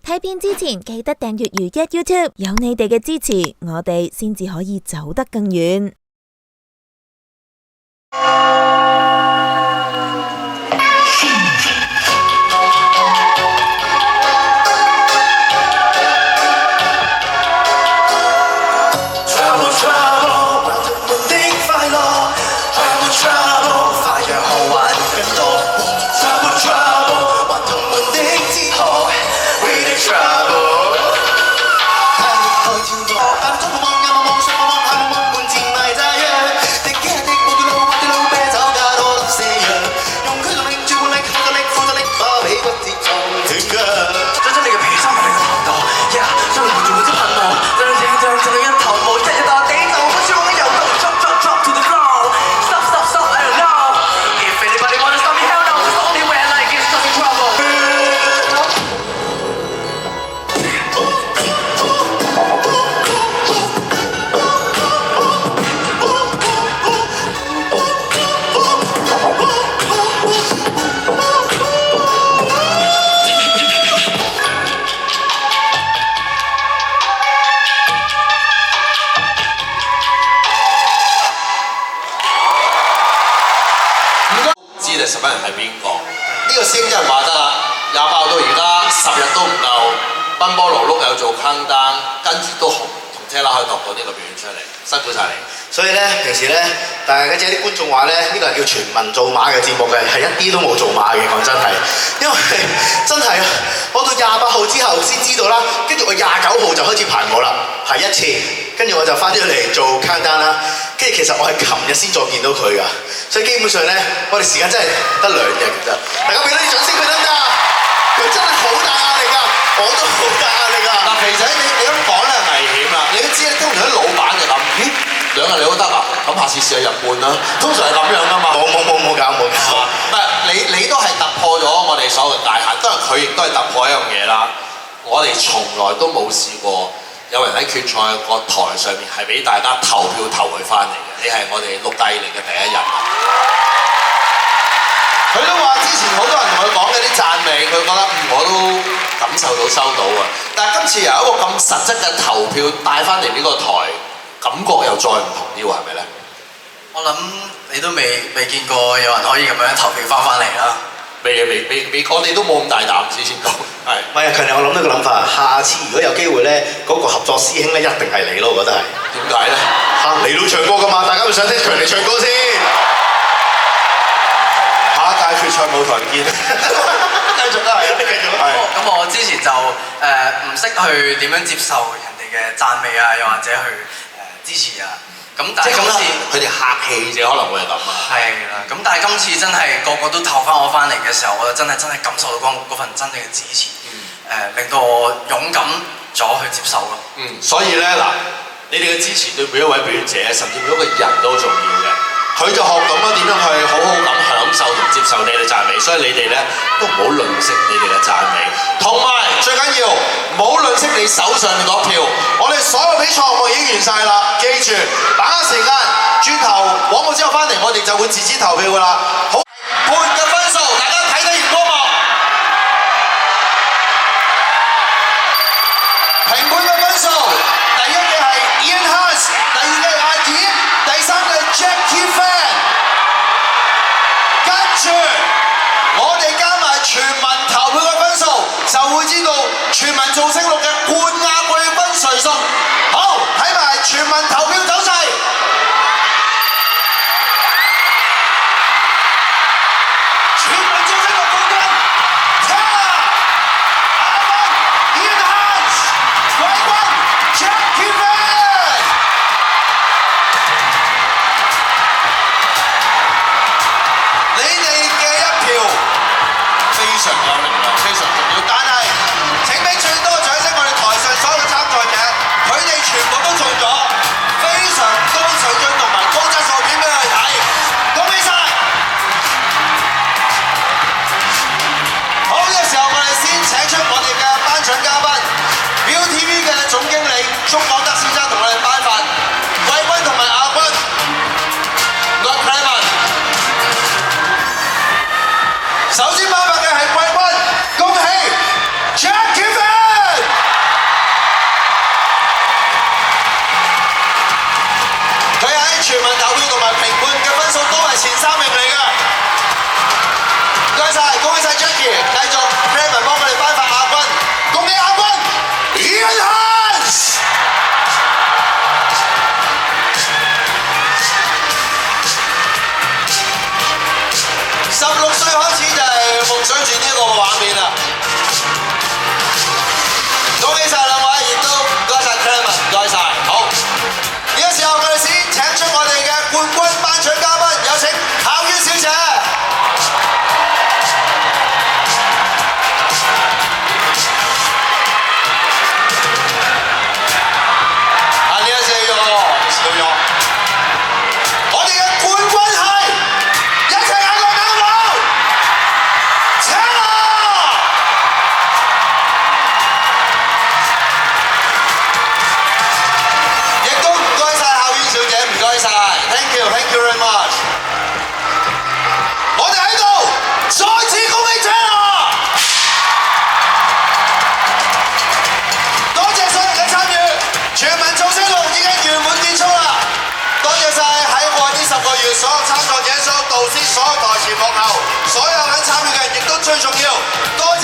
睇片之前記得訂閱如一 YouTube， 有你哋嘅支持，我哋先至可以走得更遠。十班人係邊個？呢個聲真係話得啦，廿爆到而家10日都唔夠，奔波勞碌又做 countdown， 跟住都同車拉可以度到呢個表演出嚟，辛苦晒你。所以咧，平時咧，但係嗰啲觀眾話咧，呢個係叫全民做馬嘅節目嘅，係一啲都冇做馬嘅，講真係，因為真係我到28號之後先知道啦，跟住我29號就開始排舞啦，排一次，跟住我就翻咗嚟做 countdown 啦，跟住其實我係琴日先再見到佢噶，所以基本上咧，我哋時間真係得2日嘅啫，大家俾多啲掌聲佢得唔得？佢真係好大壓力㗎，我都好大壓力㗎。嗱，肥仔你咁講咧危險啦，你都知咧，通常啲老闆就諗，咦2日你都得啊，咁下次試下日半啦，通常係咁樣㗎嘛。冇搞。唔係你都係突破咗我哋所有嘅界限，當然佢亦都係突破一樣嘢啦。我哋從來都冇試過有人喺決賽個台上面係俾大家投票投佢翻嚟嘅，你係我哋錄低嚟嘅第一人。佢都話之前好多人同佢講嘅啲讚美，佢覺得我都感受到收到啊。但係今次由一個咁實質嘅投票帶翻嚟呢個台，感覺又再唔同啲喎，係咪咧？我諗你都未見過有人可以咁樣投票翻嚟啦。未，我哋都冇咁大膽之前講。係。唔係啊，強烈，我諗到個諗法，下次如果有機會咧，嗰個合作師兄咧一定係你咯，我覺得係。點解咧？嚟到唱歌㗎嘛，大家會想聽強烈唱歌先。下一屆決賽舞台見，繼續都係，繼續係。咁我之前就唔識去點樣接受人哋嘅讚美啊，又或者去支持啊。咁但係今次佢哋客氣啫，可能會係咁啊。係啦，咁但係今次真係個個都投翻我翻嚟嘅時候，我就真係感受到嗰份真正嘅支持，令到我勇敢咗去接受咯。所以咧嗱，你哋嘅支持對每一位表演者，甚至每一個人都重要嘅。佢就學懂咗點樣去好好咁享受同接受你哋讚美，所以你哋咧都唔好吝嗇你哋嘅讚美，同埋最緊要唔好吝嗇你手上面嗰票。我哋所有比賽項目已經完晒啦，記住把握時間，轉頭廣告之後翻嚟，我哋就會自資投票噶啦。好，判嘅分數，大家睇睇熒光幕。評判嘅分數，第一嘅係 Ian Hans， 第二嘅阿葉，第三嘅 Jackie Fan。跟住我哋加埋全民投票嘅分數，就會知道全民造星錄嘅冠亞季軍誰屬。好，睇埋全民投票走勢。全民造星錄冠軍，Ian Hans， 季軍 Jackie Fan。你哋嘅一票非常有力量，非常重要。但係請俾最多掌聲我哋台上所有嘅參賽者，佢哋全部都中咗非常高水準同埋高質素片俾佢哋睇，恭喜晒！好，呢個時候我哋先請出我哋嘅頒獎嘉賓 ，ViuTV 嘅總經理鍾廣德先生同我哋頒發季軍同埋亞軍。首先頒發嘅係季軍，恭喜！員、所有參賽者、所有導師、所有台前幕後、所有人參與嘅人，亦都最重要，多謝